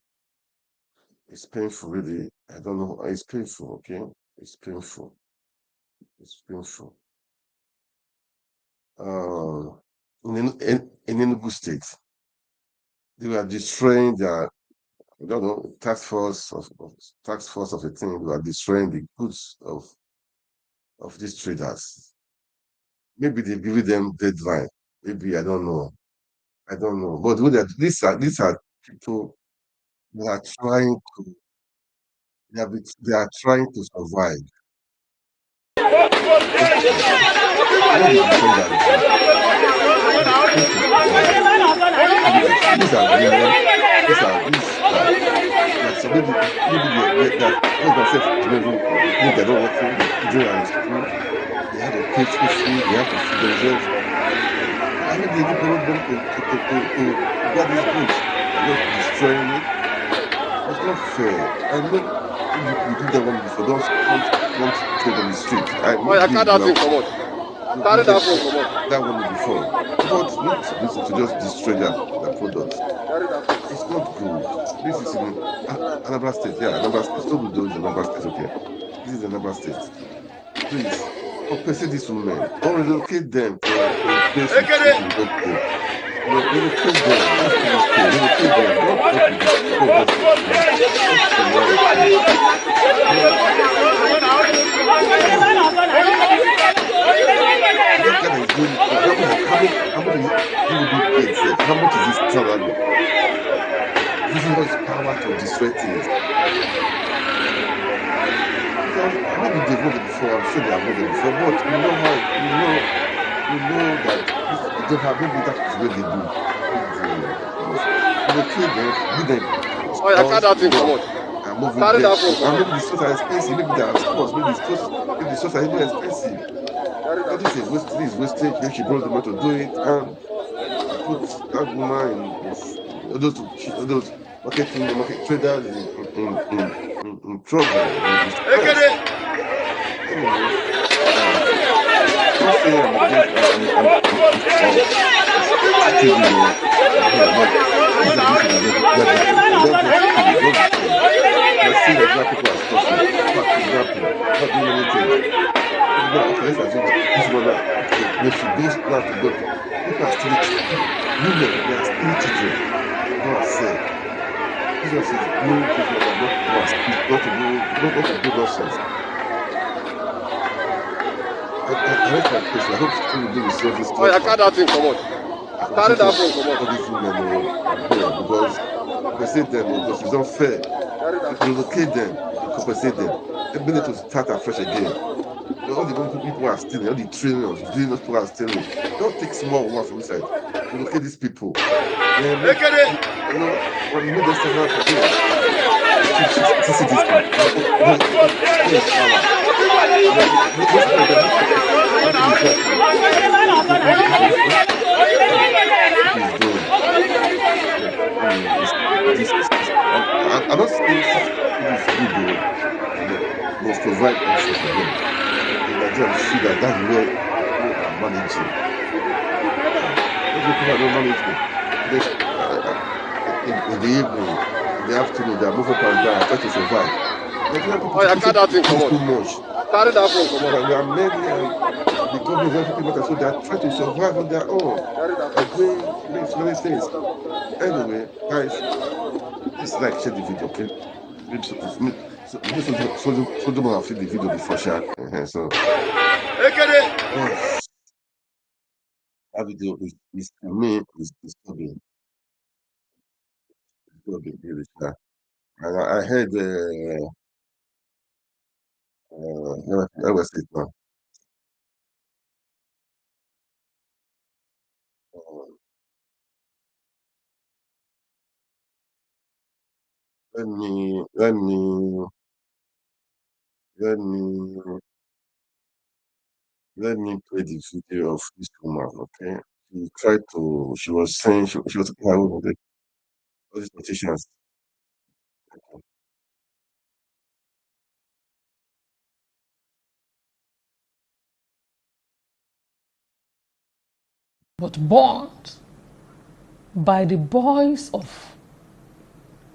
It's painful, really. I don't know. It's painful. Okay, it's painful. It's painful. In Enugu State, they were destroying their, I don't know, task force of the thing. They were destroying the goods of these traders. Maybe they give them deadline. Maybe I don't know. I don't know. But these are people who are trying to they are trying to survive. So maybe they're not working, they have to pay school fee, they have to feed themselves. think they even promote them to get these goods. They're just destroying it. It's not fair. I know you did that one before. Don't trade on the street. I know you have that one before. But not to just destroy their products. It's not good. This is in Anambra State. Yeah, Anambra State. Sobudo is Anambra State, okay? This is Anambra State. Please, compensate these women or relocate them to a place with no pay. No, relocate them. Let's pay this pay. Relocate them. Don't help with this. Don't just how much is he will be paid, sir? How much is his salary? Using his power to destroy things. Because maybe they've voted before, I'm sure they have voted before, but you know how you know that you don't have, maybe that is what they do. Relocate them, give them and move it there. And maybe the stores are expensive, maybe they are stores, maybe the stores are even expensive. But this is wastage. Then she brought them out to do it, and put that woman in those market traders in trouble. Anyway, don't say I'm against when she goes now to go, people are still women, they are still children. God said, Jesus says, no children are not to do nonsense. I rest my case. I hope still will do the service. All these women because compensate them because it's unfair. Relocate them, compensate them. They need to start afresh again. All the people are stealing, all the trainers, doing those people are stealing. Don't take small one from inside. Relocate these people. When you make them stand out again. I'm not saying this is good though. Must provide also for them. In Nigeria, we see that's where people are managing. Those people are not managing. In the evening, in the afternoon, they are moving up and down, trying to survive. Nigerian people too much. There are many, the government is helping people, so they are trying to survive on their own. They're doing many things. Anyway, guys, please share the video, okay? So have seen the video before, share. So that video is to me is disturbing. And I heard I was it now. Let me play the video of this woman, okay? She was saying she was talking about all these politicians. But bought by the boys of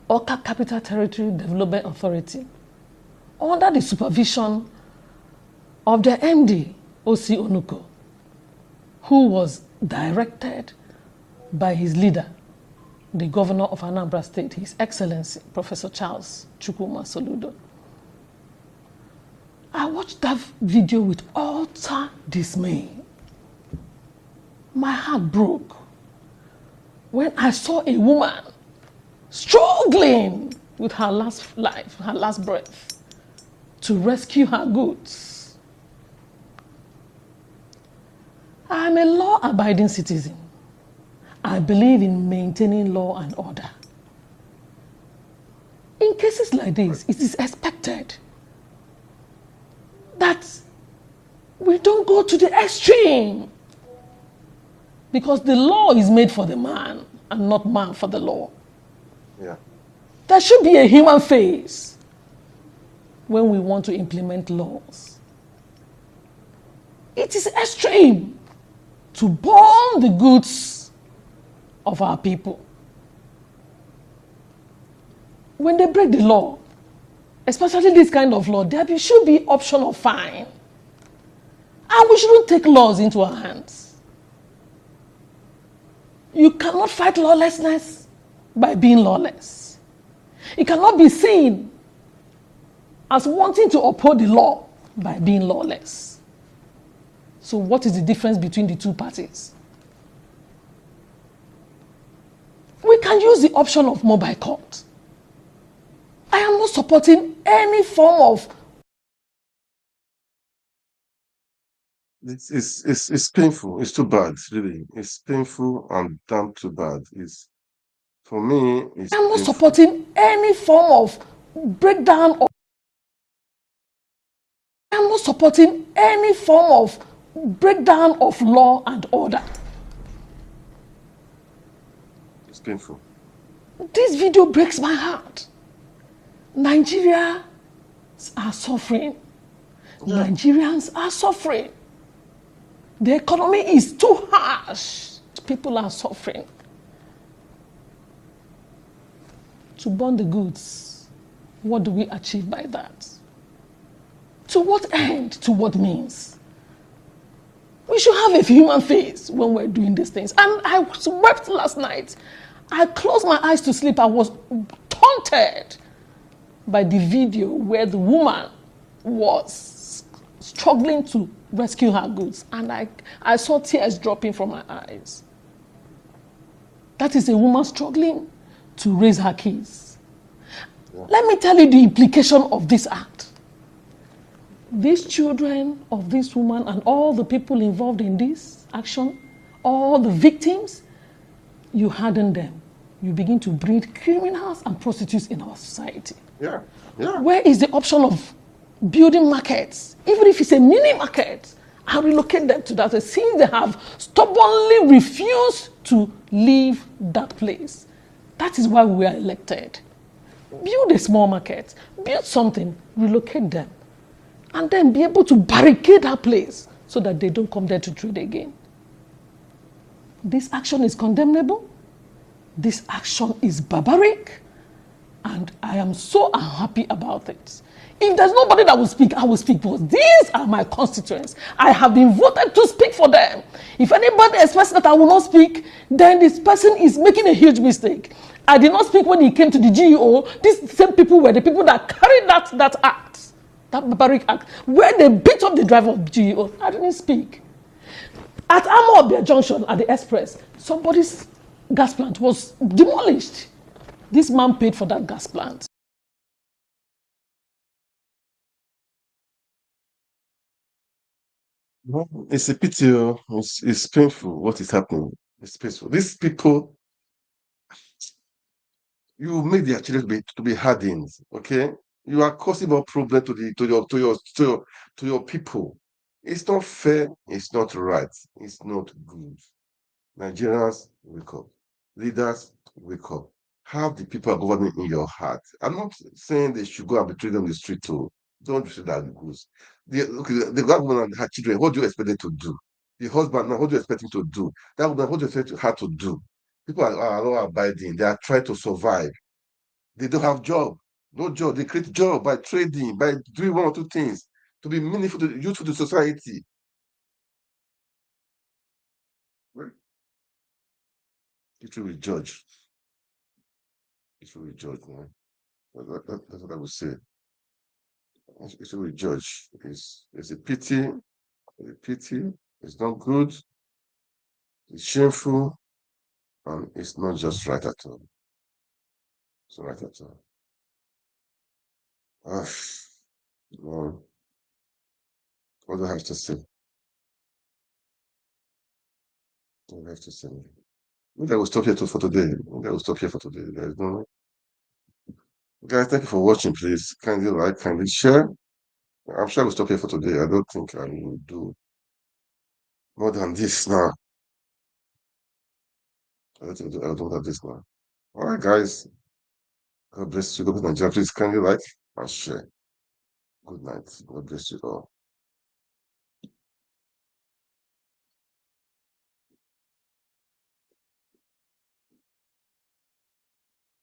Oka Capital Territory Development Authority under the supervision of the MD, O.C. Onuko, who was directed by his leader, the governor of Anambra State, His Excellency, Professor Charles Chukwuma Soludo. I watched that video with utter dismay. My heart broke when I saw a woman struggling with her last life, her last breath, to rescue her goods. I'm a law-abiding citizen. I believe in maintaining law and order. In cases like this, it is expected that we don't go to the extreme. Because the law is made for the man and not man for the law. Yeah. There should be a human face when we want to implement laws. It is extreme to burn the goods of our people. When they break the law, especially this kind of law, there should be option of fine. And we shouldn't take laws into our hands. You cannot fight lawlessness by being lawless. It cannot be seen as wanting to uphold the law by being lawless. So what is the difference between the two parties? We can use the option of mobile court. I am not supporting any form of... It's painful. It's too bad, really. It's painful and damn too bad. For me, it's I'm not painful. supporting any form of breakdown of... I'm not supporting any form of breakdown of law and order. It's painful. This video breaks my heart. Nigerians are suffering. Yeah. Nigerians are suffering. The economy is too harsh. People are suffering. To burn the goods, what do we achieve by that? To what end? To what means? We should have a human face when we're doing these things. And I wept last night. I closed my eyes to sleep. I was taunted by the video where the woman was struggling to rescue her goods. And I saw tears dropping from my eyes. That is a woman struggling to raise her kids. Yeah. Let me tell you the implication of this act. These children of this woman and all the people involved in this action, all the victims, you harden them. You begin to breed criminals and prostitutes in our society. Yeah, yeah. Where is the option of building markets? Even if it's a mini market, I relocate them to that. Since they have stubbornly refused to leave that place. That is why we are elected. Build a small market, build something, relocate them, and then be able to barricade that place so that they don't come there to trade again. This action is condemnable. This action is barbaric. And I am so unhappy about it. If there's nobody that will speak, I will speak, because these are my constituents. I have been voted to speak for them. If anybody expects that I will not speak, then this person is making a huge mistake. I did not speak when he came to the GEO. These same people were the people that carried that act, that barbaric act, where they beat up the driver of the GEO. I didn't speak. At Amobia Junction, at the Express, somebody's gas plant was demolished. This man paid for that gas plant. No, it's a pity. It's painful what is happening. It's painful. These people, you make their children to be hardened. Okay, you are causing more problem to your people. It's not fair. It's not right. It's not good. Nigerians, wake up. Leaders, wake up. Have the people governing in your heart. I'm not saying they should go and betray them on the street too. Don't say that goes. The government and her children, what do you expect them to do? The husband, now, what do you expect him to do? That woman, what do you expect her to do? People are not abiding. They are trying to survive. They don't have job. No job. They create job by trading, by doing one or two things to be meaningful, useful to society. It will be judged. It will be judged, man. That's what I would say. It will be judged. It's a pity. It's a pity. It's not good. It's shameful. And it's not just right at all. It's not right at all. No. What do I have to say? What do I have to say? Maybe I will stop here for today. Maybe I will stop here for today. There's no. Guys, thank you for watching. Please kindly like, kindly share. I'm sure I will stop here for today. I don't think I will do more than this now. I don't have this now. All right, guys. God bless you. Go to Nigeria. Please kindly like and share. Good night. God bless you all.